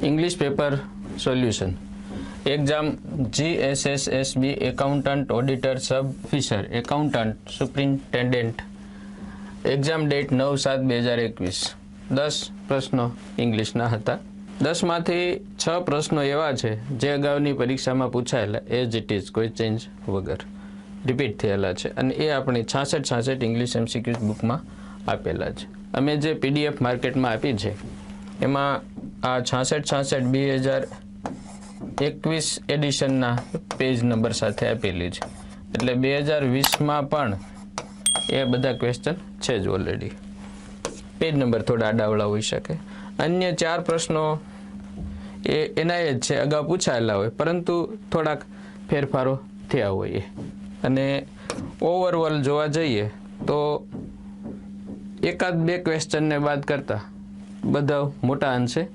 English paper solution exam GSSSB accountant auditor sub officer accountant superintendent exam date 9/7/2021 10 प्रश्नों इंग्लिशना हता 10 मांथी 6 प्रश्नों एवा छे जे अगाउनी परीक्षामां पूछायेला एज इट इज कोई चेन्ज वगर रिपीट थयेला छे अने ए आपणी 66 इंग्लिश MCQ बुकमां आपेला छे। अमे जे PDF मार्केटमां आपी छे एमां आ 66 2021 एडिशनना पेज नंबर साथे आपेली छे एटले 2020 मां पण ए बधा क्वेश्चन छे ज ऑलरेडी। पेज नंबर थोड़ा आडावड़ा होई शके। अन्य 4 प्रश्नों एना ए छे अगाऊ पूछायेला होय परंतु थोड़ा फेरफारो थया होय अने ओवरऑल जोवा जईए तो एकाद बे क्वेश्चन ने बात करता बधा मोटा अंशे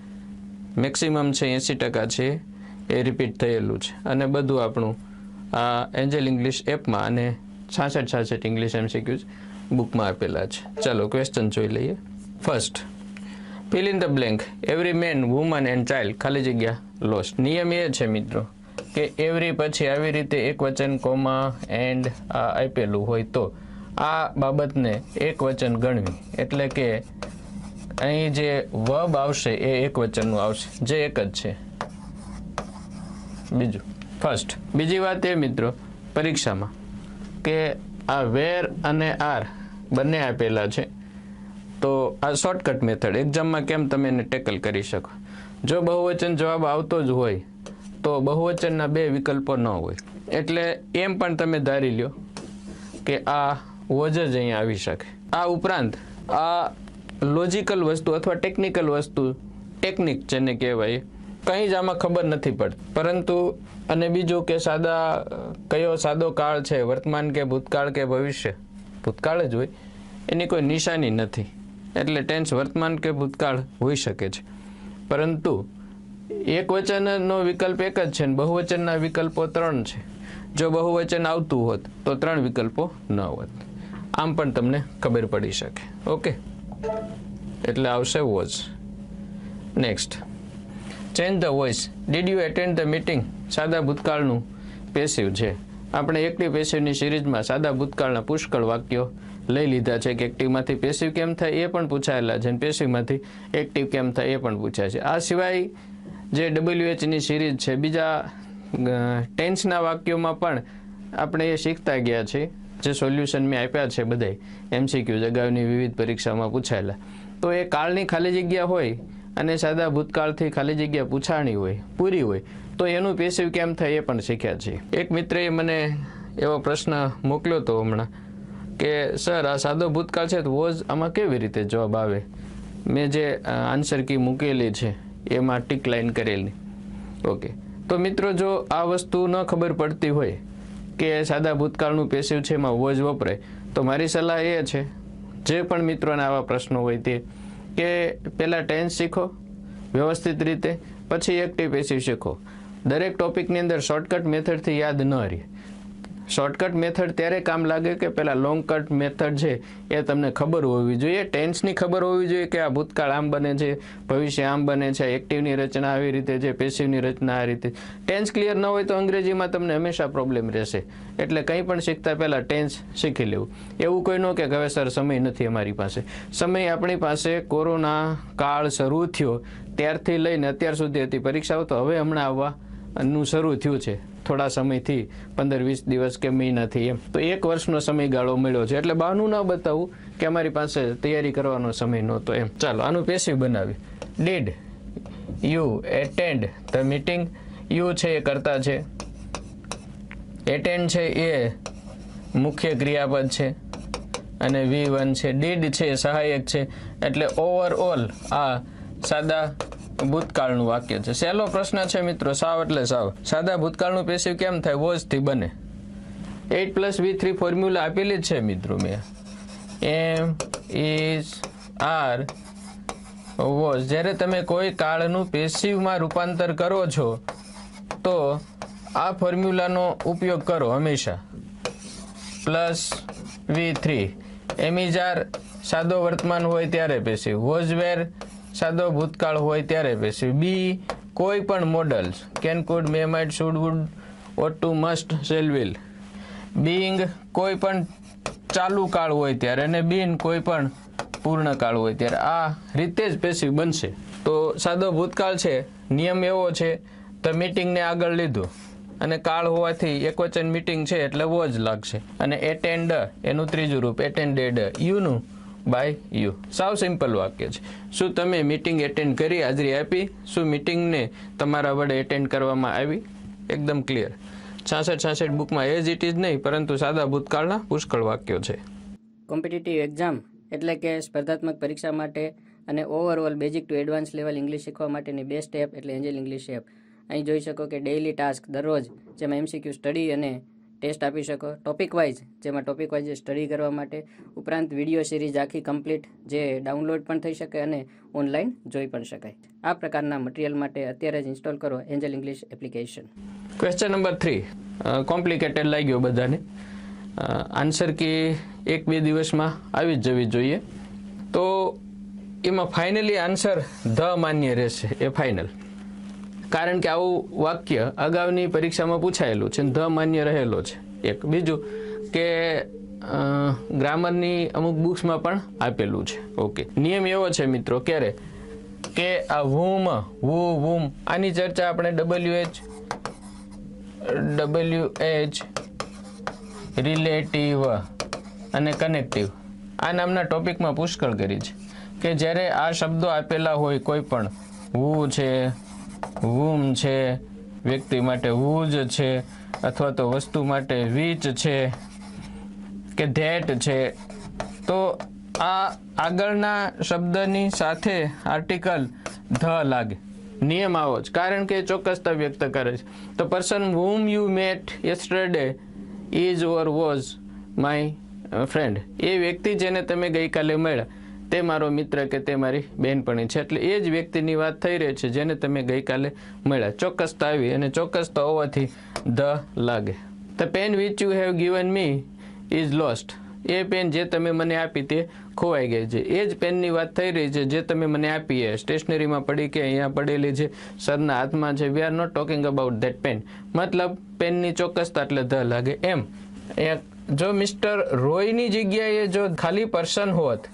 मैक्सिमम छे 80% छे ए रिपीट थयेलुं छे अने बधुं आपणुं आ एंजल इंग्लिश एप में अने 66 इंग्लिश MCQ बुक में आपेला छे। चलो क्वेश्चन जोई लईए। फर्स्ट, फिल इन ध blank every man woman and child खाली जग्या लॉस्ट। नियम ए छे मित्रों के एवरी पछी आवी रीते एक वचन कोमा एंड आपेलुं होय तो आ बाबतने एक वचन गणवी एटले के અહીં જે વર્બ આવશે એ એક વચનનું આવશે જે એક જ છે। બીજું ફર્સ્ટ બીજી વાત એ મિત્રો પરીક્ષામાં કે આ વેર અને આર બંને આપેલા છે તો આ શોર્ટકટ મેથડ એક્ઝામમાં કેમ તમે એને ટેકલ કરી શકો। જો બહુવચન જવાબ આવતો જ હોય તો બહુવચનના બે વિકલ્પો ન હોય એટલે એમ પણ તમે ધારી લ્યો કે આ વોજ જ અહીંયા આવી શકે। આ ઉપરાંત આ लॉजिकल वस्तु अथवा टेक्निकल वस्तु टेक्निक जेने कहेवाय कहीं ज आमां खबर नथी पड़ती परंतु अने बीजो के सादा कयो सादो काळ छे वर्तमान के भूतकाळ के भविष्य भूतकाळ ज होय एनी कोई निशानी नथी एटले टेन्स वर्तमान के भूतकाळ होई शके छे परंतु एक वचननो विकल्प एक ज छे ने बहुवचनना विकल्पो 3 छे। जो बहुवचन आवतुं होत तो 3 विकल्पो न होत आम पण तमने खबर पड़ी शके। ओके એટલે આવશે was. Next change the voice did you attend the meeting સાદા ભૂતકાળનું પેસિવ છે। આપણે એક્ટિવ પેસિવની સિરીઝમાં સાદા ભૂતકાળના પુષ્કળ વાક્યો લઈ લીધા છે કે એક્ટિવમાંથી પેસિવ કેમ થાય એ પણ પૂછાયેલા છે અને પેસિવમાંથી એક્ટિવ કેમ થાય એ પણ પૂછાય છે। આ સિવાય જે WHની સિરીઝ છે બીજા ટેન્સના વાક્યોમાં પણ આપણે એ શીખતા ગયા છે જે સોલ્યુશન મેં આપ્યા છે બધાય MCQ અગાઉની વિવિધ પરીક્ષામાં પૂછાયેલા તો એ કાળની ખાલી જગ્યા હોય અને સાદા ભૂતકાળથી ખાલી જગ્યા પૂછાણી હોય પૂરી હોય તો એનું પેસિવ કેમ થાય એ પણ શીખ્યા છે। એક મિત્રએ મને એવો પ્રશ્ન મોકલ્યો હતો હમણાં કે સર આ સાદો ભૂતકાળ છે તો વોઝ આમાં કેવી રીતે જવાબ આવે। મેં જે આન્સર કી મૂકેલી છે એમાં ટીક લાઈન કરેલી। ઓકે તો મિત્રો જો આ વસ્તુ ન ખબર પડતી હોય કે સાદા ભૂતકાળનું પેસિવ છે એમાં વોઝ વપરાય તો મારી સલાહ એ છે જે પણ મિત્રોને આવા પ્રશ્નો હોય તે કે પહેલાં ટેન્સ શીખો વ્યવસ્થિત રીતે પછી એક્ટિવ પેસિવ શીખો। દરેક ટોપિકની અંદર શોર્ટકટ મેથડથી યાદ ન રહે। શોર્ટકટ મેથડ ત્યારે કામ લાગે કે પહેલાં લોંગ કટ મેથડ છે એ તમને ખબર હોવી જોઈએ। ટેન્સની ખબર હોવી જોઈએ કે આ ભૂતકાળ આમ બને છે ભવિષ્ય આમ બને છે એક્ટિવની રચના આવી રીતે છે પેસિવની રચના આ રીતે। ટેન્સ ક્લિયર ન હોય તો અંગ્રેજીમાં તમને હંમેશા પ્રોબ્લેમ રહેશે એટલે કંઈ પણ શીખતા પહેલાં ટેન્સ શીખી લેવું। એવું કોઈ ન કે હવે સર સમય નથી અમારી પાસે સમય આપણી પાસે કોરોના કાળ શરૂ થયો ત્યારથી લઈને અત્યાર સુધી હતી પરીક્ષાઓ તો હવે હમણાં આવવાનું શરૂ થયું છે થોડા સમયથી 15-20 દિવસ કે મહિનાથી એમ તો 1 વર્ષનો સમયગાળો મળ્યો છે એટલે બહાનું ન બતાવું કે અમારી પાસે તૈયારી કરવાનો સમય નહોતો એમ। ચાલો આનું પેસિવ બનાવી did you attend the meeting you છે એ કરતા છે એટેન્ડ છે એ મુખ્ય ક્રિયાપદ છે અને V1 છે ડીડ છે સહાયક છે એટલે ઓવરઓલ આ સાદા ભૂતકાળનું વાક્ય છે। સહેલો પ્રશ્ન છે મિત્રો સાવ એટલે સાવ સાદા ભૂતકાળનું પેસિવ કેમ થાય વોઝ થી બને 8+V3 ફોર્મ્યુલા આપેલી જ છે મિત્રો મેં એમ ઇઝ આર વોઝ જ્યારે તમે કોઈ કાળનું પેસિવમાં રૂપાંતર કરો છો તો આ ફોર્મ્યુલાનો ઉપયોગ કરો હંમેશા +V3 એમ ઇઝ આર સાદો વર્તમાન હોય ત્યારે પેસિવ વોઝ વેર सादो भूतकाल होय त्यारे पेसिव बी કોઈ પણ models can could may might should would ought to must shall will being કોઈ પણ ચાલુ કાળ હોય ત્યારે અને બીન કોઈ પણ પૂર્ણ કાળ હોય ત્યારે આ રીતે જ પેસિવ બનશે. તો સાદો ભૂતકાળ છે, નિયમ એવો છે તો મીટિંગને આગળ લીધું અને કાળ હોવાથી એકવચન મીટિંગ છે એટલે વોજ લાગશે. અને એટેન્ડ એનું ત્રીજું રૂપ એટેન્ડેડ યુનું બાય યુ. સાવ સિમ્પલ વાક્ય છે. શું તમે મીટિંગ એટેન્ડ કરી, હાજરી આપી? શું મીટિંગને તમારા વડે એટેન્ડ કરવામાં આવી? એકદમ ક્લિયર. 66 બુકમાં એઝ ઇટ ઇઝ નહીં પરંતુ સાદા ભૂતકાળના પુષ્કળ વાક્યો છે. કોમ્પિટિટિવ એક્ઝામ એટલે કે સ્પર્ધાત્મક પરીક્ષા માટે અને overall basic to advance level English શીખવા માટેની બેસ્ટ એપ એટલે એન્જલ ઇંગ્લિશ એપ. અહીં જોઈ શકો કે ડેઇલી ટાસ્ક દરરોજ જેમાં MCQ સ્ટડી અને ટેસ્ટ આપી શકો, ટોપિક વાઇઝ જેમાં ટોપિક વાઇઝ સ્ટડી કરવા માટે, ઉપરાંત વિડીયો સિરીઝ આખી કમ્પ્લીટ જે ડાઉનલોડ પણ થઈ શકે અને ઓનલાઈન જોઈ પણ શકાય. આ પ્રકારના મટીરિયલ માટે અત્યારે જ ઇન્સ્ટોલ કરો Angel English application. Question number 3 complicated લાગ્યો બધાને. આન્સર કી 1-2 દિવસમાં આવી જ જવી જોઈએ. તો એમાં ફાઇનલી આન્સર ધ માન્ય રહેશે, એ ફાઇનલ. કારણ કે આવું વાક્ય અગાઉની પરીક્ષામાં પૂછાયેલું છે, ધ માન્ય રહેલો છે એક. બીજું કે ગ્રામરની અમુક બુક્સમાં પણ આપેલું છે. ઓકે, નિયમ એવો છે મિત્રો ક્યારે કે આ વુમ વુમ આની ચર્ચા આપણે WH રિલેટિવ અને કનેક્ટિવ આ નામના ટોપિકમાં પુષ્કળ કરી છે કે જ્યારે આ શબ્દો આપેલા હોય, કોઈ પણ વુ છે, વુમ છે, વ્યક્તિ માટે વુજ છે, અથવા તો વસ્તુ માટે વીચ છે કે ધેટ છે, તો આ આગળના શબ્દની સાથે આર્ટિકલ ધ લાગે. નિયમ આવો જ, કારણ કે ચોક્કસતા વ્યક્ત કરે છે. તો person whom you met yesterday is or was my friend. એ વ્યક્તિ જેને તમે ગઈકાલે મળ્યા તે મારો મિત્ર કે તે મારી બહેનપણી છે. એટલે એ જ વ્યક્તિની વાત થઈ રહી છે જેને તમે ગઈકાલે મળ્યા. ચોક્કસતા આવી અને ચોક્કસતા હોવાથી ધ લાગે. The pen which you have given me is lost. એ પેન જે તમે મને આપી તે ખોવાઈ ગઈ છે. એ જ પેનની વાત થઈ રહી છે જે તમે મને આપી એ સ્ટેશનરીમાં પડી કે અહીંયા પડેલી છે, સરના હાથમાં છે. We are not talking about that pen. મતલબ પેનની ચોક્કસતા એટલે ધ લાગે એમ. જો મિસ્ટર રોયની જગ્યાએ જો ખાલી પર્સન હોત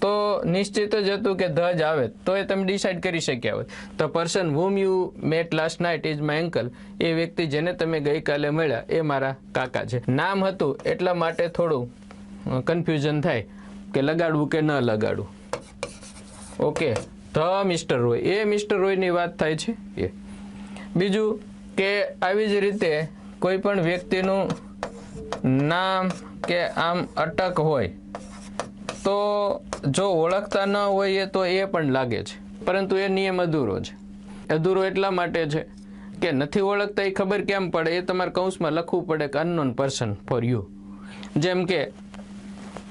તો નિશ્ચિત જ હતું કે ધ જ આવે, તો એ તમે ડિસાઇડ કરી શક્યા હોત. તો person whom you met last night is my uncle. એ વ્યક્તિ જેને તમે ગઈકાલે મળ્યા એ મારા કાકા છે. નામ હતું એટલા માટે થોડું કન્ફ્યુઝન થાય કે લગાડવું કે ન લગાડવું. ઓકે, ધ મિસ્ટર રોય, એ મિસ્ટર રોયની વાત થાય છે એ. બીજું કે આવી જ રીતે કોઈ પણ વ્યક્તિનું નામ કે આમ અટક હોય તો જો ઓળખતા ન હોય તો એ પણ લાગે છે, પરંતુ એ નિયમ અધૂરો છે. અધૂરો એટલા માટે છે કે નથી ઓળખતા એ ખબર કેમ પડે, એ તમારે કૌંસમાં લખવું પડે કે અનનોન પર્સન ફોર યુ. જેમ કે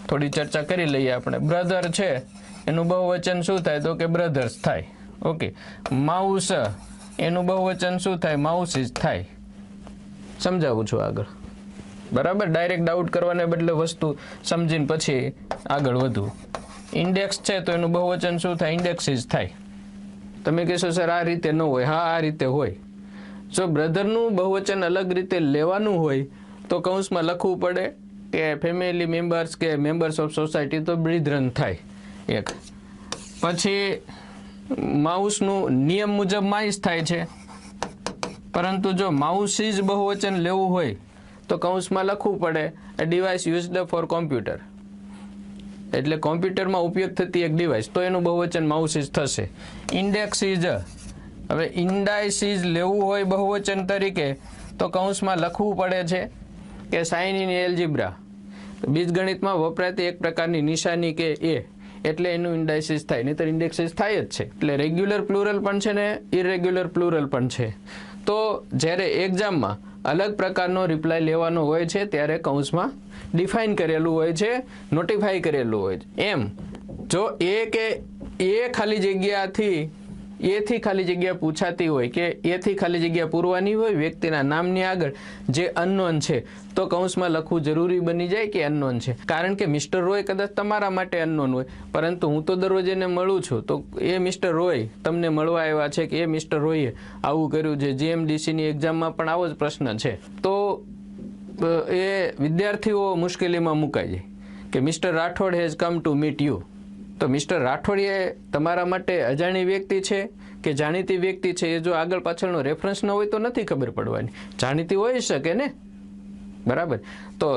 થોડી ચર્ચા કરી લઈએ આપણે. બ્રધર છે એનું બહુવચન શું થાય તો કે બ્રધર્સ થાય. ઓકે, માઉસ એનું બહુવચન શું થાય, માઉસીસ થાય. સમજાવું છું આગળ, બરાબર? ડાયરેક્ટ ડાઉટ કરવાને બદલે વસ્તુ સમજીને પછી આગળ વધવું. ઇન્ડેક્સ છે તો એનું બહુવચન શું થાય, ઇન્ડેક્સીસ થાય. તમે કહેશો સર આ રીતે ન હોય. હા, આ રીતે હોય. જો બ્રધરનું બહુવચન અલગ રીતે લેવાનું હોય તો કૌંસમાં લખવું પડે કે ફેમિલી મેમ્બર્સ કે મેમ્બર્સ ઓફ સોસાયટી, તો બ્રિધરન થાય એક. પછી માઉસનું નિયમ મુજબ માઇસ થાય છે, પરંતુ જો માઉસીસ બહુવચન લેવું હોય તો કૌંસમાં લખવું પડે એ ડિવાઇસ યુઝડ ફોર કોમ્પ્યુટર. એટલે કોમ્પ્યુટરમાં ઉપયોગ થતી એક ડિવાઇસ, તો એનું બહુવચન માઉસીસ થશે. ઇન્ડેક્સીઝ, હવે ઇન્ડાઇસીઝ લેવું હોય બહુવચન તરીકે તો કૌંસમાં લખવું પડે છે કે સાઇન ઇન એલ્જિબ્રા, બીજગણિતમાં વપરાતી એક પ્રકારની નિશાની કે એ, એટલે એનું ઇન્ડાઇસીસ થાય, નહીંતર ઇન્ડેક્સીસ થાય જ છે. એટલે રેગ્યુલર પ્લુરલ પણ છે ને ઇરેગ્યુલર પ્લુરલ પણ છે. તો જ્યારે એક્ઝામમાં અલગ પ્રકારનો રિપ્લાય લેવાનો હોય છે ત્યારે કૌંસમાં ડિફાઇન કરેલું હોય છે, નોટિફાઈ કરેલું હોય છે. એમ જો એ કે એ ખાલી જગ્યાથી એથી ખાલી જગ્યા પૂછાતી હોય કે એથી ખાલી જગ્યા પૂરવાની હોય વ્યક્તિના નામની આગળ જે અનનોન છે તો કૌંસમાં લખવું જરૂરી બની જાય કે અનનોન છે. કારણ કે મિસ્ટર રોય કદાચ તમારા માટે અનનોન હોય, પરંતુ હું તો દરરોજ એને મળું છું, તો એ મિસ્ટર રોય તમને મળવા આવ્યા છે કે એ મિસ્ટર રોયે આવું કર્યું છે. જીએમડીસીની એક્ઝામમાં પણ આવો જ પ્રશ્ન છે. તો એ વિદ્યાર્થીઓ મુશ્કેલીમાં મુકાઈ જાય કે Mister Rathod has come to meet you. તો મિસ્ટર રાઠોડ એ તમારા માટે અજાણી વ્યક્તિ છે કે જાણીતી વ્યક્તિ છે, એ જો આગળ પાછળનો રેફરન્સ ન હોય તો નથી ખબર પડવાની. જાણીતી હોઈ શકે ને, બરાબર. તો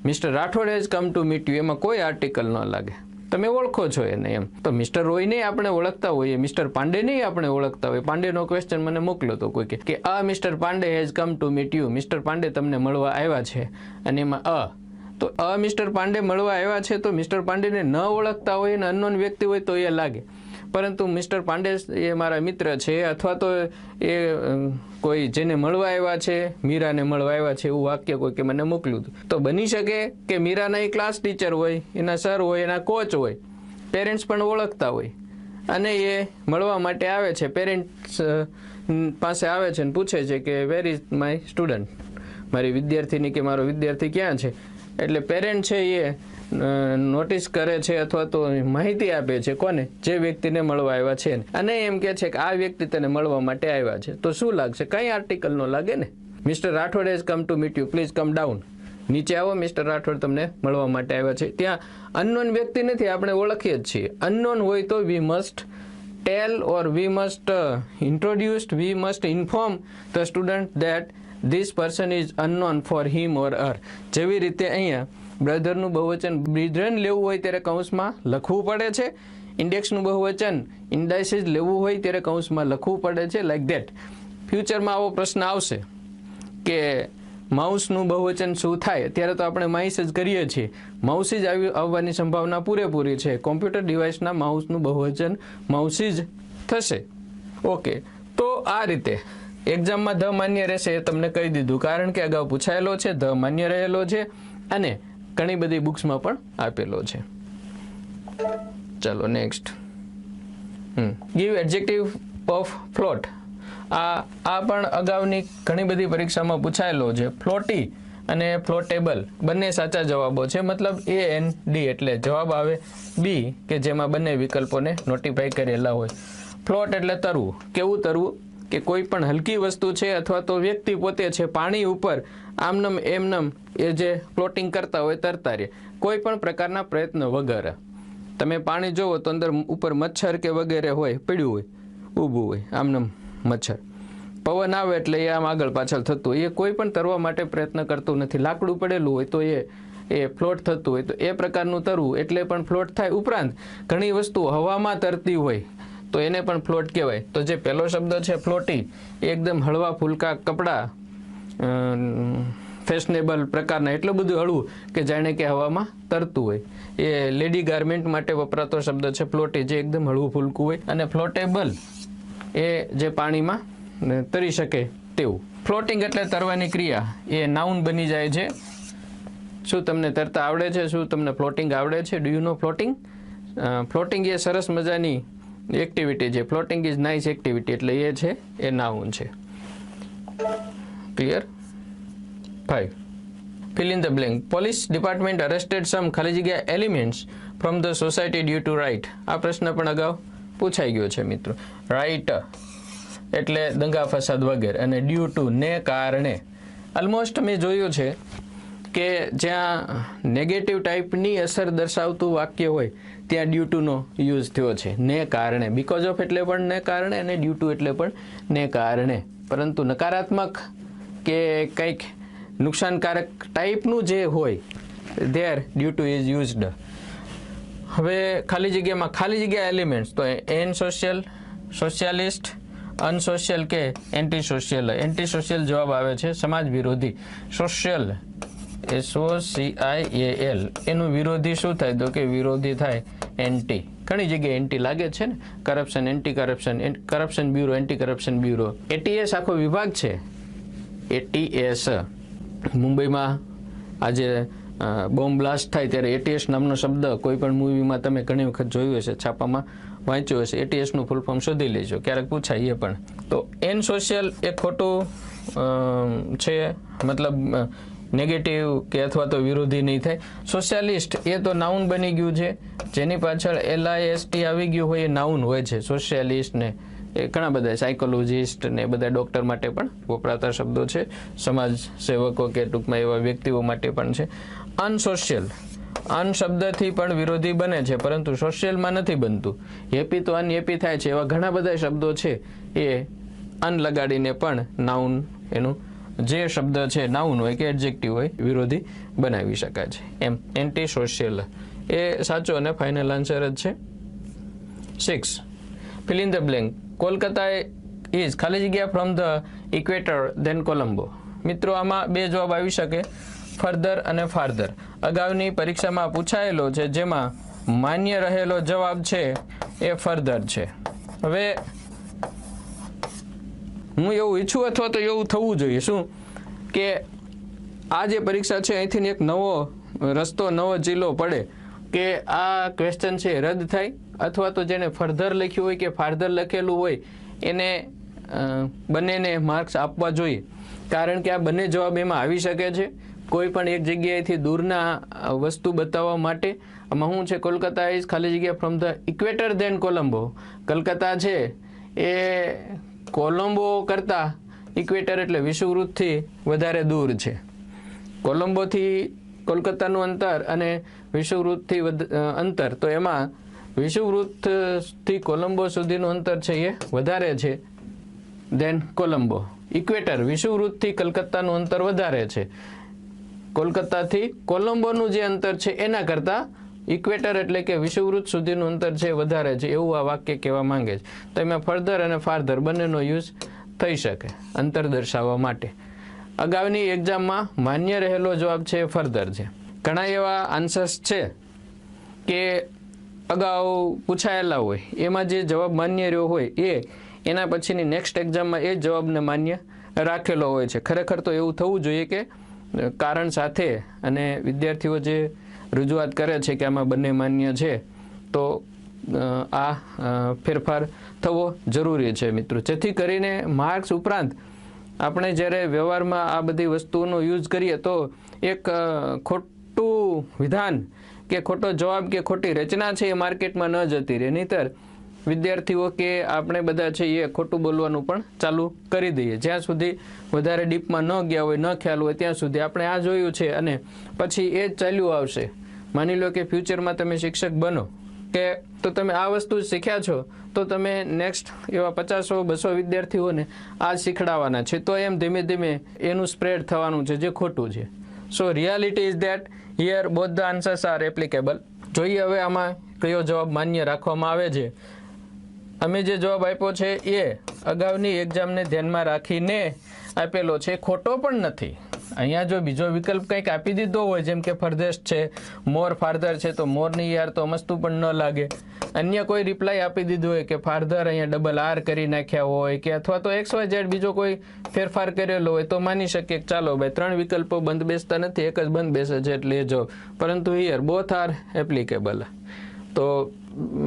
Mister Rathod has come to meet you એમાં કોઈ આર્ટિકલ ન લાગે, તમે ઓળખો છો એને એમ. તો મિસ્ટર રોયને આપણે ઓળખતા હોઈએ, મિસ્ટર પાંડેને આપણે ઓળખતા હોઈએ. પાંડેનો ક્વેશ્ચન મને મોકલ્યો તો કોઈ કે આ Mister Pandey has come to meet you, Mister Pandey તમને મળવા આવ્યા છે, અને એમાં તો મિસ્ટર પાંડે મળવા આવ્યા છે, તો મિસ્ટર પાંડેને ન ઓળખતા હોય અને અનનોન વ્યક્તિ હોય તો એ લાગે. પરંતુ મિસ્ટર પાંડે એ મારા મિત્ર છે, અથવા તો એ કોઈ જેને મળવા આવ્યા છે, મીરાને મળવા આવ્યા છે, એવું વાક્ય કોઈ કે મને મોકલ્યું હતું. તો બની શકે કે મીરાના એ ક્લાસ ટીચર હોય, એના સર હોય, એના કોચ હોય, પેરેન્ટ્સ પણ ઓળખતા હોય, અને એ મળવા માટે આવે છે. પેરેન્ટ્સ પાસે આવે છે અને પૂછે છે કે વેર ઇઝ માય સ્ટુડન્ટ, મારી વિદ્યાર્થીની કે મારો વિદ્યાર્થી ક્યાં છે. એટલે પેરેન્ટ છે એ નોટિસ કરે છે અથવા તો માહિતી આપે છે કોને, જે વ્યક્તિને મળવા આવ્યા છે, અને એમ કે છે કે આ વ્યક્તિ તને મળવા માટે આવ્યા છે. તો શું લાગશે? કઈ આર્ટિકલ નો લાગે ને. Mister Rathod has come to meet you, please come down, નીચે આવો, મિસ્ટર રાઠોડ તમને મળવા માટે આવ્યા છે. ત્યાં અનનોન વ્યક્તિ નથી, આપણે ઓળખીએ જ છીએ. અનનોન હોય તો we must tell or we must introduce, we must inform the student that this person is unknown for him or her. જેવી રીતે અહીંયા બ્રધરનું બહુવચન બ્રિધ્રન લેવું હોય ત્યારે કૌંસમાં લખવું પડે છે. ઇન્ડેક્સનું બહુવચન ઇન્ડાઇસીસ લેવું હોય ત્યારે કૌંસમાં લખવું પડે છે. Like that. ફ્યુચરમાં આવો પ્રશ્ન આવશે કે માઉસનું બહુવચન શું થાય? અત્યારે તો આપણે માઇસ જ કરીએ છીએ, માઉસી જ આવવાની સંભાવના પૂરેપૂરી છે. કોમ્પ્યુટર ડિવાઇસના માઉસનું બહુવચન માઉસી જ થશે. ઓકે, તો આ રીતે એક્ઝામમાં ધ માન્ય રહેશે એ તમને કહી દીધું, કારણ કે અગાઉ પૂછાયેલો છે, ધ માન્ય રહેલો છે, અને ઘણી બધી બુક્સમાં પણ આપેલો છે. ચાલો next. Give adjective of float. આ પણ અગાઉની ઘણી બધી પરીક્ષામાં પૂછાયેલો છે. ફ્લોટી અને ફ્લોટેબલ બંને સાચા જવાબો છે. મતલબ AND એટલે જવાબ આવે બી, કે જેમાં બંને વિકલ્પોને નોટિફાઈ કરેલા હોય. ફ્લોટ એટલે તરવું. કેવું તરવું? કે કોઈ પણ હલકી વસ્તુ છે અથવા તો વ્યક્તિ પોતે છે પાણી ઉપર આમનમ એમનમ એ જે ફ્લોટિંગ કરતા હોય, તરતા રહે, કોઈ પણ પ્રકારના પ્રયત્ન વગર. તમે પાણી જોવો તો અંદર ઉપર મચ્છર કે વગેરે હોય, પડ્યું હોય, ઊભું હોય, આમનમ મચ્છર. પવન આવે એટલે એ આમ આગળ પાછળ થતું હોય. એ કોઈ પણ તરવા માટે પ્રયત્ન કરતું નથી. લાકડું પડેલું હોય તો એ ફ્લોટ થતું હોય, તો એ પ્રકારનું તરવું એટલે પણ ફ્લોટ થાય. ઉપરાંત ઘણી વસ્તુ હવામાં તરતી હોય તો એને પણ ફ્લોટ કહેવાય. તો જે પહેલો શબ્દ છે ફ્લોટી, એ એકદમ હળવા ફૂલકા કપડાં, ફેશનેબલ પ્રકારના, એટલું બધું હળવું કે જાણે કે હવામાં તરતું હોય. એ લેડી ગાર્મેન્ટ માટે વપરાતો શબ્દ છે ફ્લોટી, જે એકદમ હળવું ફૂલકું હોય. અને ફ્લોટેબલ એ જે પાણીમાં તરી શકે તેવું. ફ્લોટિંગ એટલે તરવાની ક્રિયા, એ નાઉન બની જાય છે. શું તમને તરતા આવડે છે? શું તમને ફ્લોટિંગ આવડે છે? Do you know floating? Floating એ સરસ મજાની એક્ટિવિટી છે. ફ્લોટિંગ ઇઝ નાઇસ એક્ટિવિટી, એટલે એ છે એ નાઉન છે. Clear? 5. Fill in the blank. Police department arrested some ખાલી જગ્યા elements from the society due to right. આ પ્રશ્ન પણ અગાઉ પૂછાઈ ગયો છે મિત્રો. right એટલે દંગા ફસાદ વગેરે, અને ડ્યુ ટુ ને કારણે. ઓલમોસ્ટ મેં જોયું છે કે જ્યાં નેગેટિવ ટાઈપની અસર દર્શાવતું વાક્ય હોય ત્યાં ડ્યુ ટુનો યુઝ થયો છે. ને કારણે, બીકોઝ ઓફ એટલે પણ ને કારણે, અને ડ્યુ ટુ એટલે પણ ને કારણે. પરંતુ નકારાત્મક કે કંઈક નુકસાનકારક ટાઈપનું જે હોય there due to is used. હવે ખાલી જગ્યામાં ખાલી જગ્યા એલિમેન્ટ્સ, તો એન સોશિયલ, સોશિયાલિસ્ટ, અનસોશિયલ કે એન્ટી સોશિયલ. એન્ટી સોશિયલ જવાબ આવે છે સમાજ વિરોધી. સોશિયલ SOCIAL, એનું વિરોધી શું થાય? તો કે વિરોધી થાય એન્ટી. ઘણી જગ્યાએ એન્ટી લાગે છે ને. Corruption, anti corruption, corruption bureau, anti corruption bureau. ATS આખો વિભાગ છે. ATS મુંબઈમાં આજે બોમ્બ બ્લાસ્ટ થાય ત્યારે એટીએસ નામનો શબ્દ કોઈ પણ મૂવીમાં તમે ઘણી વખત જોયું હશે, છાપામાં વાંચ્યું હશે. એટીએસનું ફૂલ ફોર્મ શોધી લેજો, ક્યારેક પૂછાય એ પણ. તો એન સોશિયલ એ ખોટું છે, મતલબ નેગેટિવ કે અથવા તો વિરોધી નહીં થાય. સોશિયાલિસ્ટ એ તો નાઉન બની ગયું છે, જેની પાછળ LIST આવી ગયું હોય એ નાઉન હોય છે. સોશિયાલિસ્ટ ને એ ઘણા બધા સાયકોલોજીસ્ટ ને બધા ડૉક્ટર માટે પણ વપરાતા શબ્દો છે, સમાજ સેવકો કે ટૂંકમાં એવા વ્યક્તિઓ માટે પણ છે. અનસોશિયલ, અન શબ્દથી પણ વિરોધી બને છે, પરંતુ સોશિયલમાં નથી બનતું. હેપી તો અનહેપી થાય છે. એવા ઘણા બધા શબ્દો છે એ અન લગાડીને પણ નાઉન, એનું જે શબ્દ છે નાઉન હોય કે એડજેક્ટિવ હોય, વિરોધી બનાવી શકાય છે. એમ એન્ટી સોશિયલ એ સાચો અને ફાઇનલ આન્સર જ છે. 6. Fill in the blank. Kolkata is ખાલી જગ્યા from the equator than Colombo. મિત્રો આમાં બે જવાબ આવી શકે, ફર્ધર અને ફાર્ધર. અગાઉની પરીક્ષામાં પૂછાયેલો છે, જેમાં માન્ય રહેલો જવાબ છે એ ફર્ધર છે. હવે હું એવું ઈચ્છું અથવા તો એવું થવું જોઈએ શું કે આ જે પરીક્ષા છે અહીંથી એક નવો રસ્તો, નવો ચીલો પડે કે આ ક્વેશ્ચન છે રદ થાય, અથવા તો જેને ફર્ધર લખ્યું હોય કે ફાર્ધર લખેલું હોય એને બંનેને માર્ક્સ આપવા જોઈએ. કારણ કે આ બંને જવાબ એમાં આવી શકે છે, કોઈ પણ એક જગ્યાએથી દૂરના વસ્તુ બતાવવા માટે. આમાં શું છે, કોલકાતા ઇઝ ખાલી જગ્યા from the equator than Colombo. Calcutta છે એ કોલંબો કરતાં ઇક્વેટર એટલે વિષુવવૃત્તથી વધારે દૂર છે. કોલંબોથી કોલકાતાનું અંતર અને વિષુવવૃત્તથી અંતર, તો એમાં વિષુવવૃત્તથી કોલંબો સુધીનું અંતર છે એ વધારે છે દેન કોલંબો. ઇક્વેટર વિષુવવૃત્તથી કલકત્તાનું અંતર વધારે છે. કોલકાતાથી કોલંબોનું જે અંતર છે એના કરતાં ઇક્વેટર એટલે કે વિષુવવૃત્ત સુધીનું અંતર છે વધારે છે, એવું આ વાક્ય કહેવા માંગે છે. તો એમાં ફર્ધર અને ફાર્ધર બંનેનો યુઝ થઈ શકે અંતર દર્શાવવા માટે. અગાઉની એક્ઝામમાં માન્ય રહેલો જવાબ છે ફર્ધર છે. ઘણા એવા આન્સર્સ છે કે અગાઉ પૂછાયેલા હોય, એમાં જે જવાબ માન્ય રહ્યો હોય એના પછીની નેક્સ્ટ એક્ઝામમાં એ જવાબને માન્ય રાખેલો હોય છે. ખરેખર તો એવું થવું જોઈએ કે કારણ સાથે અને વિદ્યાર્થીઓ જે રજૂઆત કરે છે કે આમાં બંને માન્ય છે, તો આ ફેરફાર થવો જરૂરી છે મિત્રો, જેથી કરીને માર્ક્સ ઉપરાંત આપણે જ્યારે વ્યવહારમાં આ બધી વસ્તુઓનો યુઝ કરીએ તો એક ખોટું વિધાન કે ખોટો જવાબ કે ખોટી રચના છે એ માર્કેટમાં ન જતી રહે. નહીંતર વિદ્યાર્થીઓ કે આપણે બધા છે એ ખોટું બોલવાનું પણ ચાલુ કરી દઈએ. જ્યાં સુધી વધારે ડીપમાં ન ગયા હોય, ન ખ્યાલ હોય, ત્યાં સુધી આપણે આ જોયું છે અને પછી એ જ ચાલ્યું આવશે. માની લો કે ફ્યુચરમાં તમે શિક્ષક બનો કે તો તમે આ વસ્તુ શીખ્યા છો, તો તમે નેક્સ્ટ એવા 50-200 વિદ્યાર્થીઓને આ શીખડાવવાના છે, તો એમ ધીમે ધીમે એનું સ્પ્રેડ થવાનું છે જે ખોટું છે. So reality is that here both the answers are applicable. જોઈએ હવે આમાં કયો જવાબ માન્ય રાખવામાં આવે છે. અમે જે જવાબ આપ્યો છે એ અગાઉની એક્ઝામને ધ્યાનમાં રાખીને આપેલો છે, ખોટો પણ નથી. અહીંયા જો બીજો વિકલ્પ કંઈક આપી દીધો હોય, જેમ કે ફર્ધેસ્ટ છે, મોર ફાર્ધર છે, તો મોરની યાર તો મસ્તું પણ ન લાગે. અન્ય કોઈ રિપ્લાય આપી દીધું હોય કે ફાર્ધર અહીંયા ડબલ R કરી નાખ્યા હોય કે અથવા તો XYZ બીજો કોઈ ફેરફાર કરેલો હોય, તો માની શકીએ કે ચાલો ભાઈ 3 વિકલ્પો બંધ બેસતા નથી, એક જ બંધ બેસે છે એટલે એ જવાબ. પરંતુ હિયર બોથ આર એપ્લિકેબલ. તો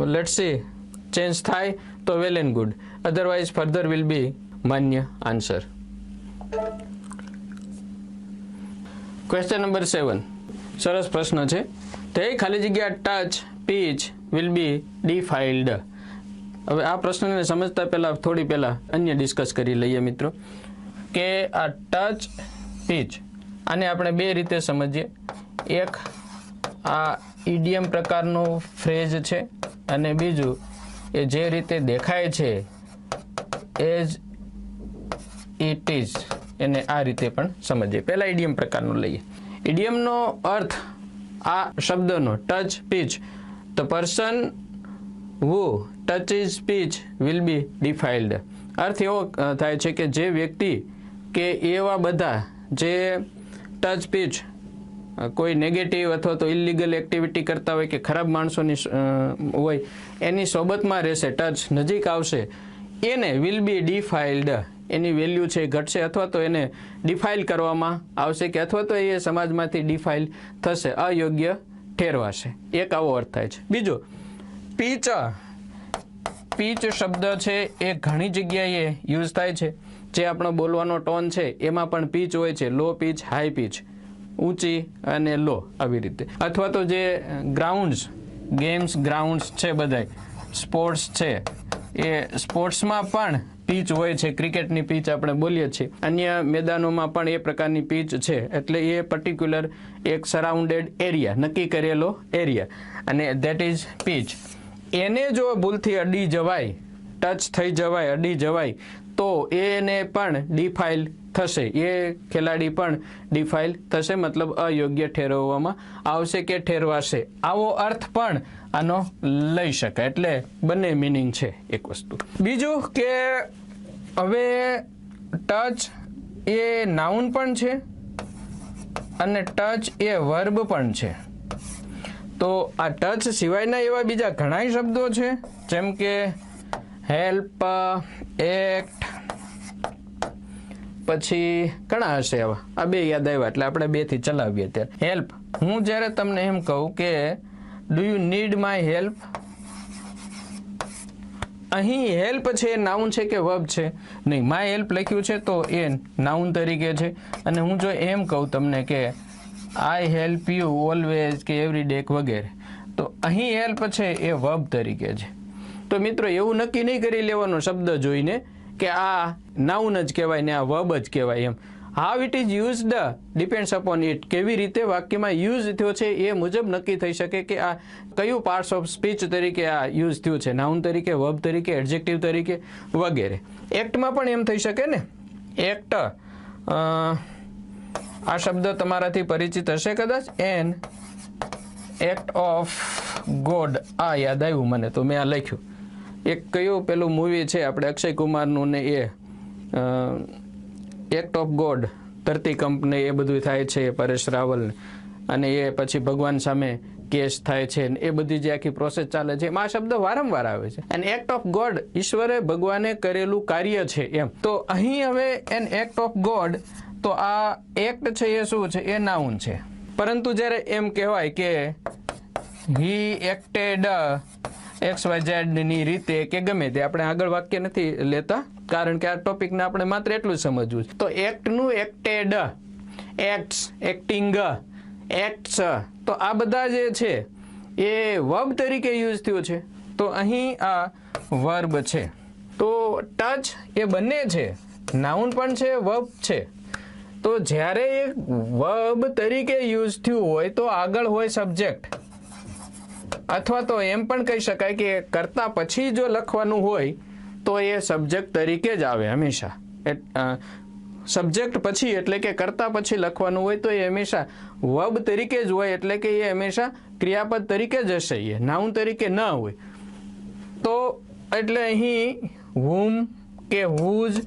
લેટ્સ સી, ચેન્જ થાય તો well and good, otherwise further will be માન્ય આન્સર. ક્વેશ્ચન નંબર 7 સરસ પ્રશ્ન છે. તે ખાલી જગ્યા ટચ પીચ વિલ બી ડિફાઇલ્ડ. હવે આ પ્રશ્નને સમજતા પહેલાં થોડી પહેલાં અન્ય ડિસ્કસ કરી લઈએ મિત્રો કે આ ટચ પીચ આને આપણે બે રીતે સમજીએ. એક આ ઇડિયમ પ્રકારનો ફ્રેઝ છે અને બીજું એ જે રીતે દેખાય છે એઝ ઇટ ઇઝ, એને આ રીતે પણ સમજીએ. પહેલાં ઇડિયમ પ્રકારનો લઈએ. ઇડિયમનો અર્થ આ શબ્દનો touch pitch, the person who touches pitch will be defiled. અર્થ એવો થાય છે કે જે વ્યક્તિ કે એવા બધા જે ટચ પીચ કોઈ નેગેટિવ અથવા તો ઇલીગલ એક્ટિવિટી કરતા હોય કે ખરાબ માણસોની હોય એની સોબતમાં રહેશે, ટચ નજીક આવશે, એને વિલ બી ડિફાઇલ્ડ, એની વેલ્યુ છે એ ઘટશે અથવા તો એને ડિફાઇલ કરવામાં આવશે કે અથવા તો એ સમાજમાંથી ડિફાઇલ થશે, અયોગ્ય ઠેરવાશે. એક આવો અર્થ થાય છે. બીજો, પીચ. પીચ શબ્દ છે એ ઘણી જગ્યાએ યુઝ થાય છે. જે આપણો બોલવાનો ટોન છે એમાં પણ પીચ હોય છે, લો પીચ, હાઈ પીચ, ઊંચી અને લો, આવી રીતે. અથવા તો જે ગ્રાઉન્ડ્સ, ગેમ્સ ગ્રાઉન્ડ્સ છે, બધાય સ્પોર્ટ્સ છે, એ સ્પોર્ટ્સમાં પણ પીચ હોય છે. ક્રિકેટની પીચ આપણે બોલીએ છીએ, અન્ય મેદાનોમાં પણ એ પ્રકારની પીચ છે. એટલે એ પર્ટિક્યુલર એક સરાઉન્ડેડ એરિયા, નક્કી કરેલો એરિયા, અને ધેટ ઇઝ પીચ. એને જો ભૂલથી અડી જવાય, ટચ થઈ જવાય, અડી જવાય, તો એને પણ ડિફાઇલ થશે, એ ખેલાડી પણ ડિફાઇલ થશે, મતલબ અયોગ્ય ઠેરવવામાં આવશે કે ઠેરવાશે. આવો અર્થ પણ આનો લઈ શકાય. એટલે બંને મિનિંગ છે એક વસ્તુ. બીજું કે હવે ટચ એ નાઉન પણ છે અને ટચ એ વર્બ પણ છે. તો આ ટચ સિવાયના એવા બીજા ઘણા શબ્દો છે, જેમ કે હેલ્પ, એક્ટ, પછી ઘણા હશે આવા. આ બે યાદ આવ્યા એટલે આપણે બેથી ચલાવીએ. ત્યારે હેલ્પ, હું જ્યારે તમને એમ કહું કે do you need my help, અહીં હેલ્પ છે એ નાઉન છે કે વર્બ છે? નહીં, માય હેલ્પ લખ્યું છે તો એ નાઉન તરીકે છે. અને હું જો એમ કહું તમને કે આઈ હેલ્પ યુ ઓલવેઝ કે એવરી ડે વગેરે, તો અહીં હેલ્પ છે એ વર્બ તરીકે છે. તો મિત્રો એવું નક્કી નહીં કરી લેવાનું શબ્દ જોઈને કે આ નાઉન જ કહેવાય ને આ વર્બ જ કહેવાય એમ. How it is used depends upon it. કેવી રીતે વાક્યમાં યુઝ થયો છે એ મુજબ નક્કી થઈ શકે કે આ કયું પાર્ટ્સ ઓફ સ્પીચ તરીકે આ યુઝ થયું છે, નાઉન તરીકે, વર્બ તરીકે, એડજેક્ટિવ તરીકે વગેરે. એક્ટમાં પણ એમ થઈ શકે ને. એક્ટ, આ શબ્દ તમારાથી પરિચિત હશે કદાચ. એન એક્ટ ઓફ ગોડ, આ યાદ આવ્યું મને તો મેં આ લખ્યું. એક કયું પેલું મૂવી છે આપણે અક્ષય કુમારનું ને એ એક્ટ ઓફ ગોડ, ધરતીકંપ ને એ બધું થાય છે, પરેશ રાવલ, અને એ પછી ભગવાન સામે કેસ થાય છે, એ બધી જે આખી પ્રોસેસ ચાલે છે એમાં આ શબ્દ વારંવાર આવે છે. એન એક્ટ ઓફ ગોડ, ઈશ્વરે ભગવાને કરેલું કાર્ય છે એમ. તો અહીં હવે એન એક્ટ ઓફ ગોડ, તો આ એક્ટ છે એ શું છે? એ નાઉન છે. પરંતુ જ્યારે એમ કહેવાય કે હી એક્ટેડ XYZ ની રીતે કે ગમે તે, આપણે આગળ વાક્ય નથી લેતા કારણ કે આ ટોપિકને આપણે માત્ર એટલું જ સમજવું છે. તો એક્ટનું એક્ટેડ, એક્ટ્સ, એક્ટિંગ, એક્ટ્સ, તો આ બધા જે છે એ વર્બ તરીકે યુઝ થયું છે. તો અહીં આ વર્બ છે. તો ટચ એ બંને છે, નાઉન પણ છે, વર્બ છે. તો જ્યારે એ વર્બ તરીકે યુઝ થયું હોય તો આગળ હોય સબ્જેક્ટ, અથવા તો એમ પણ કહી શકાય કે કરતા પછી જો લખવાનું હોય તો એ સબ્જેક્ટ તરીકે જ આવે હંમેશા. સબ્જેક્ટ પછી એટલે કે કરતા પછી લખવાનું હોય તો એ હંમેશા વર્બ તરીકે જ હોય, એટલે કે એ હંમેશા ક્રિયાપદ તરીકે જ હશે, એ નાઉન તરીકે ન હોય. તો એટલે અહીં whom કે whose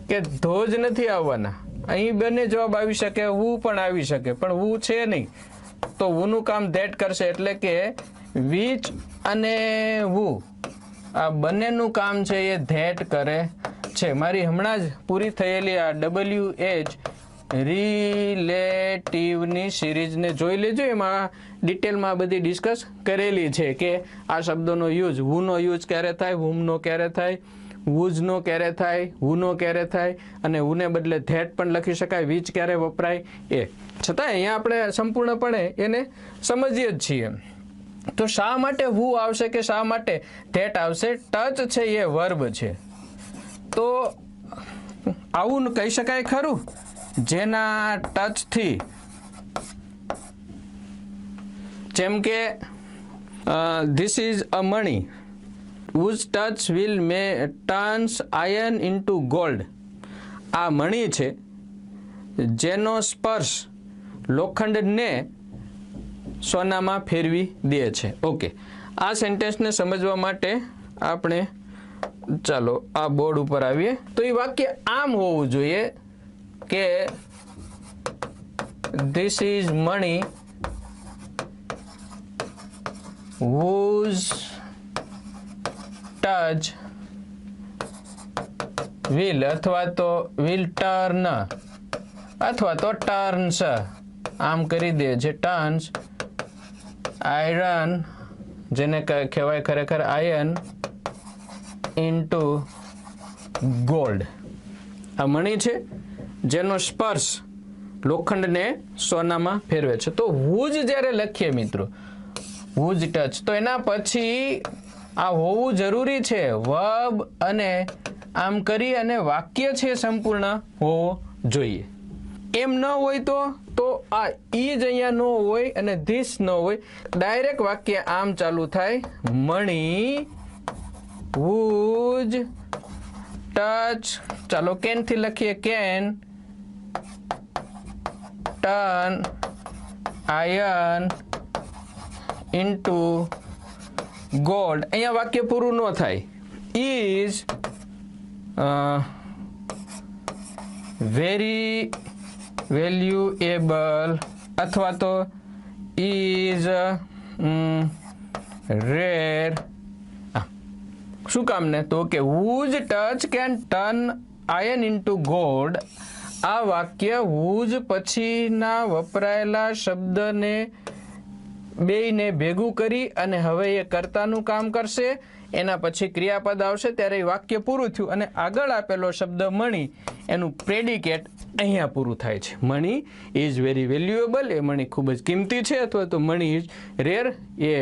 કે ધોજ નથી આવવાના. અહીં બંને જવાબ આવી શકે, who પણ આવી શકે, પણ who છે નહીં તો who નું કામ that કરશે. એટલે કે which અને who આ બંનેનું કામ છે એ that કરે છે. મારી હમણાં જ પૂરી થયેલી આ WH રિલેટિવની સિરીઝને જોઈ લેજો. એમાં ડિટેલમાં બધી ડિસ્કસ કરેલી છે કે આ શબ્દોનો યુઝ, whoનો યુઝ ક્યારે થાય, whomનો ક્યારે થાય, whoseનો ક્યારે થાય, whoનો ક્યારે થાય, અને whoને બદલે that પણ લખી શકાય, which ક્યારે વપરાય એ. છતાં અહીંયા આપણે સંપૂર્ણપણે એને સમજીએ જ છીએ. તો શા માટે who આવશે કે શા માટે that આવશે? ટચ છે એ વર્બ છે. તો આવું કહી શકાય ખરું, જેના ટચથી, જેમ કે this is a Mani, whose touch will turns iron into gold. આ મણી છે જેનો સ્પર્શ લોખંડને સોનામાં ફેરવી દે છે. ઓકે, આ સેન્ટેન્સને સમજવા માટે આપણે ચાલો આ બોર્ડ ઉપર આવીએ. તો એ વાક્ય આમ હોવું જોઈએ કે this is Mani whose touch will અથવા તો will turn અથવા તો turns આમ કરી દે છે turns iron જેને કહેવાય ખરેખર iron into gold આ મણી છે જેનો સ્પર્શ લોખંડને સોનામાં ફેરવે છે તો હુજ જ્યારે લખીએ મિત્રો હુજ ટચ તો એના પછી આ હોવું જરૂરી છે વર્બ અને આમ કરી અને વાક્ય છે સંપૂર્ણ હોવો જોઈએ એમ ન હોય તો આ ઈ જ અહીંયા ન હોય અને ધીસ ન હોય ડાયરેક્ટ વાક્ય આમ ચાલુ થાય મણી હુજ ટચ ચાલો કેન થી લખીએ can turn iron into gold અહીંયા વાક્ય પૂરું ન થાય ઇઝ વેરી વેલ્યુએબલ અથવા તો ઇઝ રેર શું કામ ને તો કે whose touch can turn iron into gold આ વાક્ય હુજ પછીના વપરાયેલા શબ્દને બેયને ભેગું કરી અને હવે એ કર્તાનું કામ કરશે એના પછી ક્રિયાપદ આવશે ત્યારે એ વાક્ય પૂરું થયું અને આગળ આપેલો શબ્દ મણી એનું પ્રેડિકેટ અહીંયા પૂરું થાય છે મણી ઇઝ વેરી વેલ્યુએબલ એ મણી ખૂબ જ કિંમતી છે અથવા તો મણી ઇઝ રેર એ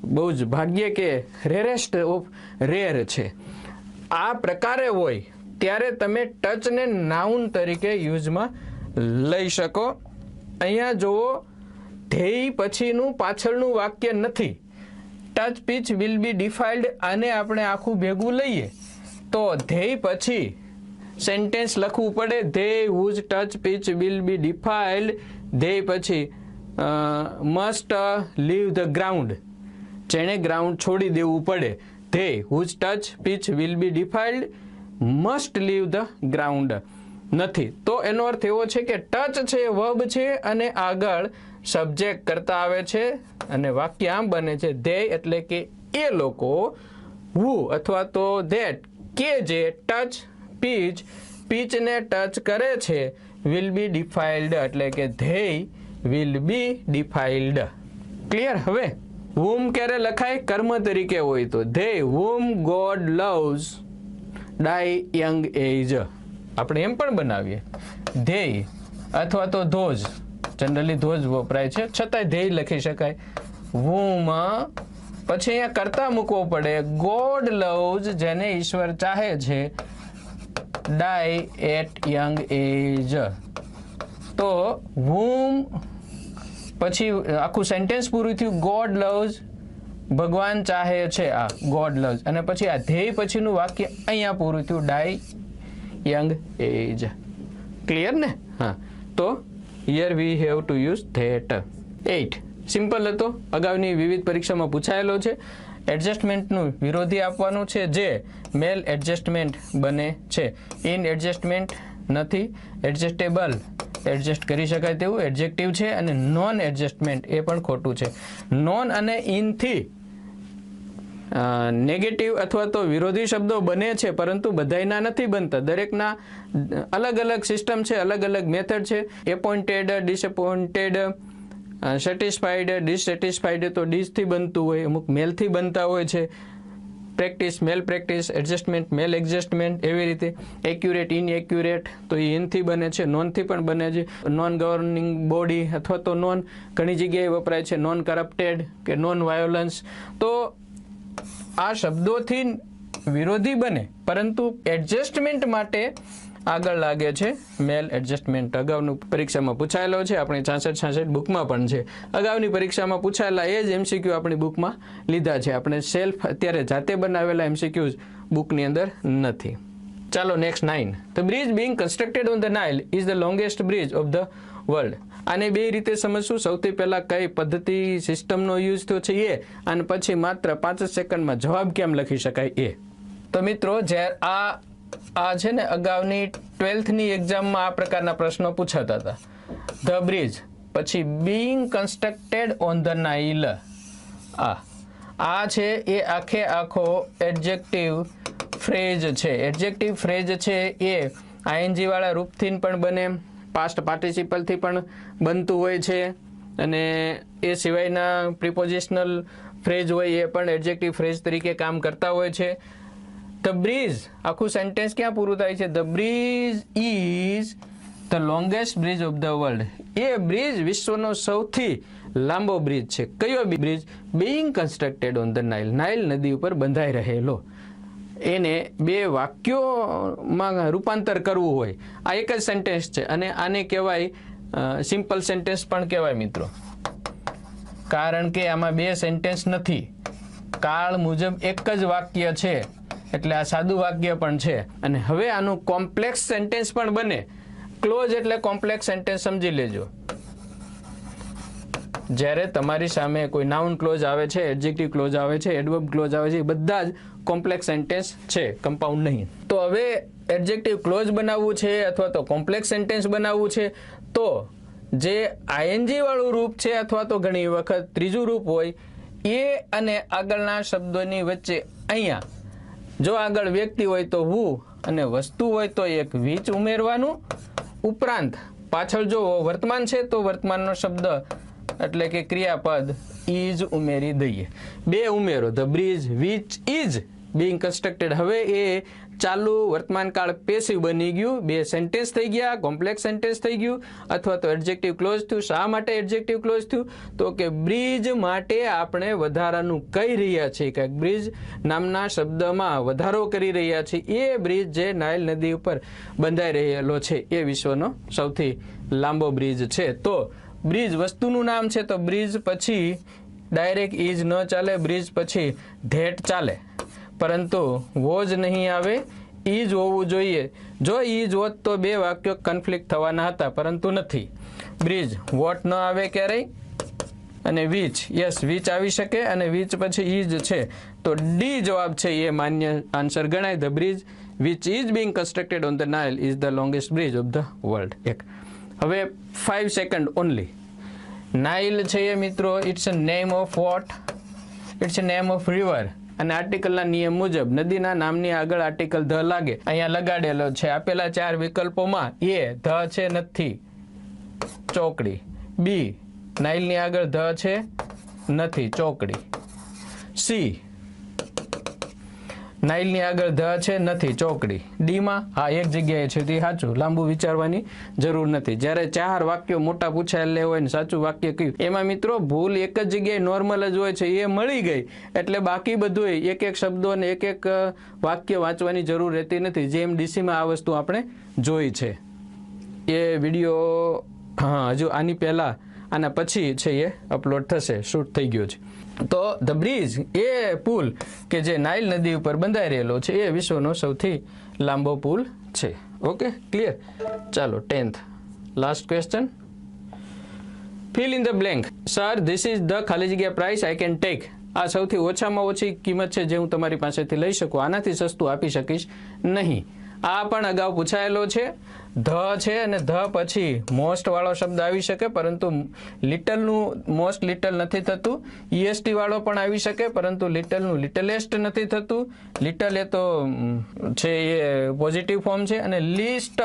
બહુ જ ભાગ્ય કે રેરેસ્ટ ઓફ રેર છે આ પ્રકારે હોય ત્યારે તમે ટચને નાઉન તરીકે યુઝમાં લઈ શકો અહીંયા જુઓ ધ્યેય પછીનું પાછળનું વાક્ય નથી ટચ પીચ વિલ બી ડિફાઇલ્ડ આને આપણે આખું ભેગું લઈએ તો ધ્યેય પછી સેન્ટેન્સ લખવું પડે ધ્યેય whose touch pitch will be defiled ધ્યેય પછી મસ્ટ લીવ ધ ગ્રાઉન્ડ જેણે ગ્રાઉન્ડ છોડી દેવું પડે ધ્યેય whose touch pitch will be defiled must leave the ground નથી તો એનો અર્થ એવો છે કે ટચ છે વર્બ છે અને આગળ સબ્જેક્ટ કરતા આવે છે અને વાક્ય આમ બને છે ધ્યેય એટલે કે એ લોકો હુ અથવા તો ધેટ કે જે ટચ પીચ પીચને ટચ કરે છે વિલ બી ડિફાઇલ્ડ એટલે કે ધ્યેય વિલ બી ડિફાઇલ્ડ ક્લિયર હવે whom ક્યારે લખાય કર્મ તરીકે હોય તો ધ્યેય whom God loves die young age આપણે એમ પણ બનાવીએ ધ્યેય અથવા તો ધોજ જનરલી ધોજ વપરાય છે છતાંય ધ્યેય લખી શકાય whom પછી અહીંયા કરતા મૂકવો પડે ગોડ લવ્સ જેને ઈશ્વર ચાહે છે die at young age તો whom પછી આખું સેન્ટેન્સ પૂરું થયું ગોડ લવ્સ ભગવાન ચાહે છે આ ગોડ લવ્સ અને પછી આ ધ્યેય પછીનું વાક્ય અહીંયા પૂરું થયું ડાય યંગ એજ ક્લિયર ને હા તો here we have to use that 8 simple હતો અગાઉની વિવિધ પરીક્ષામાં પૂછાયેલો છે એડજસ્ટમેન્ટનું વિરોધી આપવાનું છે જે મેલ એડજસ્ટમેન્ટ બને છે ઇન એડજસ્ટમેન્ટ નથી એડજસ્ટેબલ એડજસ્ટ કરી શકાય તેવું એડજેક્ટિવ છે અને નોન એડજસ્ટમેન્ટ એ પણ ખોટું છે નોન અને ઇનથી નેગેટિવ અથવા તો વિરોધી શબ્દો બને છે પરંતુ બધાયના નથી બનતા દરેકના અલગ અલગ સિસ્ટમ છે અલગ અલગ મેથડ છે એપોઇન્ટેડ ડિસએપોઇન્ટેડ સેટિસ્ફાઈડ ડિસસેટિસ્ફાઈડ તો ડીસથી બનતું હોય અમુક મેલથી બનતા હોય છે પ્રેક્ટિસ મેલ પ્રેક્ટિસ એડજસ્ટમેન્ટ મેલ એડજસ્ટમેન્ટ એવી રીતે એક્યુરેટ ઇનએક્યુરેટ તો એ ઇનથી બને છે નોનથી પણ બને છે નોન ગવર્નિંગ બોડી અથવા તો નોન ઘણી જગ્યાએ વપરાય છે નોન કરપ્ટેડ કે નોન વાયોલન્સ તો આ શબ્દોથી વિરોધી બને પરંતુ એડજસ્ટમેન્ટ માટે આગળ લાગે છે મેલ એડજસ્ટમેન્ટ અગાઉનું પરીક્ષામાં પૂછાયેલો છે આપણી 66 બુકમાં પણ છે અગાઉની પરીક્ષામાં પૂછાયેલા એ જ એમસીક્યુ આપણી બુકમાં લીધા છે આપણે સેલ્ફ અત્યારે જાતે બનાવેલા એમસીક્યુઝ બુકની અંદર નથી ચાલો next 9 the bridge being constructed on the Nile is the longest bridge of the world આને બે રીતે સમજશું સૌથી પહેલા કઈ પદ્ધતિ સિસ્ટમનો યુઝ થયો છે એ અને પછી માત્ર 5 સેકન્ડમાં જવાબ કેમ લખી શકાય એ તો મિત્રો જ્યારે આ છે ને અગાઉની 12થની એક્ઝામમાં આ પ્રકારના પ્રશ્નો પૂછાતા હતા ધ બ્રિજ પછી being constructed on the Nile આ છે એ આખે આખો એડજેક્ટિવ ફ્રેઝ છે. એડજેક્ટિવ ફ્રેઝ છે એ આઈએનજી વાળા રૂપથી પણ બને, પાસ્ટ પાર્ટિસિપલથી પણ બનતું હોય છે, અને એ સિવાયના પ્રિપોઝિશનલ ફ્રેઝ હોય એ પણ એડજેક્ટિવ ફ્રેઝ તરીકે કામ કરતા હોય છે. ધ બ્રિજ, આખું સેન્ટેન્સ ક્યાં પૂરું થાય છે? The bridge is the longest bridge of the world. A bridge વિશ્વનો સૌથી લાંબો બ્રિજ છે. કયો bridge? Being constructed on the Nile. Nile નદી ઉપર બંધાઈ રહેલો. એને બે વાક્યોમાં રૂપાંતર કરવું હોય, આ એક જ સેન્ટેન્સ છે, અને આને કહેવાય સિમ્પલ સેન્ટેન્સ પણ કહેવાય મિત્રો, કારણ કે આમાં બે સેન્ટેન્સ નથી, કાળ મુજબ એક જ વાક્ય છે, એટલે આ સાદું વાક્ય પણ છે. અને હવે આનું કોમ્પ્લેક્સ સેન્ટેન્સ પણ બને. ક્લોઝ એટલે કોમ્પ્લેક્સ સેન્ટેન્સ સમજી લેજો. જ્યારે તમારી સામે કોઈ નાઉન ક્લોઝ આવે છે, એડજેક્ટિવ ક્લોઝ આવે છે, એડવર્બ ક્લોઝ આવે છે, એ બધા જ કોમ્પ્લેક્સ સેન્ટેન્સ છે, કમ્પાઉન્ડ નહીં. તો હવે એડજેક્ટિવ ક્લોઝ બનાવવું છે અથવા તો કોમ્પ્લેક્સ સેન્ટેન્સ બનાવવું છે, તો જે આઈએનજી વાળું રૂપ છે અથવા તો ઘણી વખત ત્રીજું રૂપ હોય, એ અને આગળના શબ્દોની વચ્ચે અહીંયા જો આગળ વ્યક્તિ હોય તો હુ, અને વસ્તુ હોય તો એક વિચ ઉમેરવાનું. ઉપરાંત પાછળ જો વર્તમાન છે તો વર્તમાનનો શબ્દ એટલે કે ક્રિયાપદ ઇઝ ઉમેરી દઈએ. બે ઉમેરો, the bridge which is being constructed. હવે એ ચાલુ વર્તમાન કાળ પેસિવ બની ગયું, બે સેન્ટેન્સ થઈ ગયા, કોમ્પ્લેક્સ સેન્ટેન્સ થઈ ગયું, અથવા તો એડજેક્ટિવ ક્લોઝ થયું. શા માટે એડજેક્ટિવ ક્લોઝ થયું? તો કે બ્રિજ માટે આપણે વધારાનું કહી રહ્યા છીએ, કે બ્રિજ નામના શબ્દમાં વધારો કરી રહ્યા છીએ. એ બ્રિજ જે નાઇલ નદી ઉપર બંધાઈ રહેલો છે એ વિશ્વનો સૌથી લાંબો બ્રિજ છે. તો બ્રિજ વસ્તુનું નામ છે, તો બ્રિજ પછી ડાયરેક્ટ ઇઝ ન ચાલે, બ્રિજ પછી ધેટ ચાલે, પરંતુ વોજ નહીં આવે, ઇઝ હોવું જોઈએ. જો ઇઝ હોત તો બે વાક્યો કન્ફ્લિક્ટ થવાના હતા, પરંતુ નથી. બ્રિજ વોટ ન આવે ક્યારેય, અને વિચ, યસ વિચ આવી શકે, અને વિચ પછી ઇઝ છે, તો ડી જવાબ છે એ માન્ય આન્સર ગણાય. The bridge which is being constructed on the Nile is the longest bridge of the world. એક હવે 5 સેકન્ડ ઓનલી. નાઇલ છે એ મિત્રો, it's a name of what? It's a name of river. અને આર્ટિકલના નિયમ મુજબ નદીના નામની આગળ આર્ટિકલ ધ લાગે, અહીંયા લગાડેલો છે. આપેલા 4 વિકલ્પોમાં એ ધ છે, નથી, ચોકડી. બી નાઇલની આગળ ધ છે, નથી, ચોકડી. સી નાઇલની આગળ ધ છે, નથી, ચોકડી. ડીમાં હા એક જગ્યાએ છે, તે સાચું, લાંબુ વિચારવાની જરૂર નથી. જ્યારે 4 વાક્યો મોટા પૂછાયેલા હોય ને સાચું વાક્ય કયું, એમાં મિત્રો ભૂલ એક જ જગ્યાએ નોર્મલ જ હોય છે, એ મળી ગઈ એટલે બાકી બધું એક એક શબ્દો અને એક એક વાક્ય વાંચવાની જરૂર રહેતી નથી. જેમ ડીસીમાં આ વસ્તુ આપણે જોઈ છે. એ વિડીયો હા હજુ આની પહેલાં આના પછી છે એ અપલોડ થશે, શૂટ થઈ ગયો છે. તો ધ બ્રિજ એ પુલ કે જે નાઇલ નદી ઉપર બંધાઈ રહેલો છે એ વિશ્વનો સૌથી લાંબો પુલ છે. Okay, clear? ચાલો 10th last question. Fill in the blank. Sir this is the ખાલી જગ્યા પ્રાઇસ આઈ કેન ટેક. આ સૌથી ઓછામાં ઓછી કિંમત છે જે હું તમારી પાસેથી લઈ શકું, આનાથી સસ્તું આપી શકીશ નહીં. આ પણ અગાઉ પૂછાયેલો છે. ધ છે અને ધ પછી મોસ્ટ વાળો શબ્દ આવી શકે, પરંતુ લિટલનું મોસ્ટ લિટલ નથી થતું. ઈએસટી વાળો પણ આવી શકે, પરંતુ લિટલનું લિટલેસ્ટ નથી થતું. લિટલ એ તો છે એ પોઝિટિવ ફોર્મ છે, અને લીસ્ટ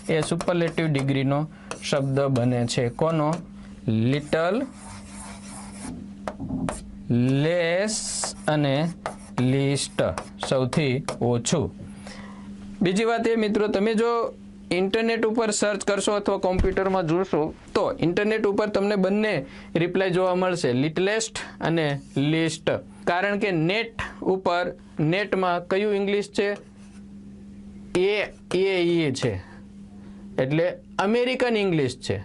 એ સુપરલેટિવ ડિગ્રીનો શબ્દ બને છે. કોનો? લિટલ, લેસ અને લીસ્ટ, સૌથી ઓછું. બીજી વાત એ મિત્રો, તમે જો ઇન્ટરનેટ ઉપર સર્ચ કરશો અથવા કોમ્પ્યુટરમાં જોશો તો ઇન્ટરનેટ ઉપર તમને બંને રિપ્લાય જોવા મળશે, લિટલેસ્ટ અને લીસ્ટ. કારણ કે નેટ ઉપર, નેટમાં કયું ઇંગ્લિશ છે? એ છે, એટલે અમેરિકન ઇંગ્લિશ છે.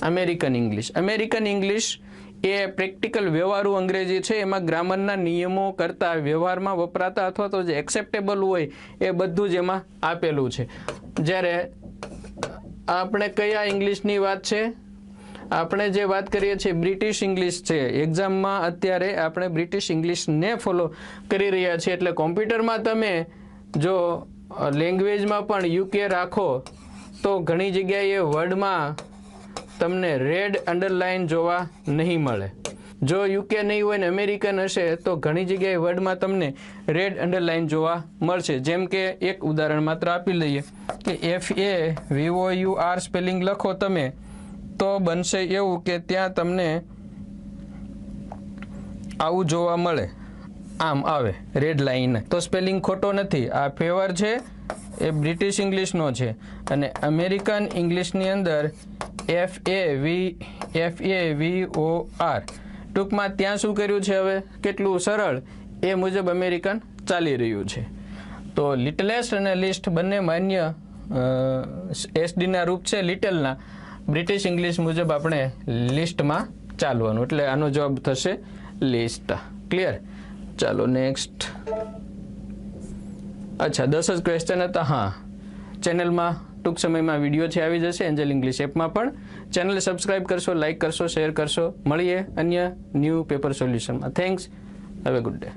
American English. અમેરિકન ઇંગ્લિશ એ પ્રેક્ટિકલ વ્યવહારુ અંગ્રેજી છે. એમાં ગ્રામરના નિયમો કરતાં વ્યવહારમાં વપરાતા અથવા તો જે એક્સેપ્ટેબલ હોય એ બધું જ એમાં આપેલું છે. જ્યારે આપણે કયા ઇંગ્લિશની વાત છે? આપણે જે વાત કરીએ છીએ બ્રિટિશ ઇંગ્લિશ છે. એક્ઝામમાં અત્યારે આપણે બ્રિટિશ ઇંગ્લિશને ફોલો કરી રહ્યા છીએ. એટલે કોમ્પ્યુટરમાં તમે જો લેંગ્વેજમાં પણ યુકે રાખો તો ઘણી જગ્યાએ વર્ડમાં તમને રેડ અંડરલાઇન જોવા નહીં મળે. જો યુકે નહીં હોય ને અમેરિકન હશે તો ઘણી જગ્યાએ વર્ડમાં તમને રેડ અંડરલાઇન જોવા મળશે. જેમ કે એક ઉદાહરણ માત્ર આપી લઈએ કે FAVOUR સ્પેલિંગ લખો તમે તો બનશે એવું કે ત્યાં તમને આવું જોવા મળે, આમ આવે રેડ લાઇન. તો સ્પેલિંગ ખોટો નથી. આ ફેવર છે એ બ્રિટિશ ઇંગ્લિશનો છે અને અમેરિકન ઇંગ્લિશની અંદર FAVOR. ટૂંકમાં ત્યાં શું કર્યું છે, હવે કેટલું સરળ એ મુજબ અમેરિકન ચાલી રહ્યું છે. તો લિટલએસ્ટ અને લિસ્ટ બંને માન્ય એસડીના રૂપ છે લિટલના. બ્રિટિશ ઇંગ્લિશ મુજબ આપણે લિસ્ટમાં ચાલવાનું, એટલે આનો જવાબ થશે લિસ્ટ. ક્લિયર? ચાલો નેક્સ્ટ. અચ્છા, 10 જ ક્વેશ્ચન હતા. હા, ચેનલમાં ટૂંક સમયમાં વિડીયો છે આવી જશે, એન્જલ ઇંગ્લિશ એપમાં પણ. ચેનલ સબસ્ક્રાઇબ કરશો, લાઇક કરશો, શેર કરશો. મળીએ અન્ય ન્યૂ પેપર સોલ્યુશનમાં. Thanks. Have a good day.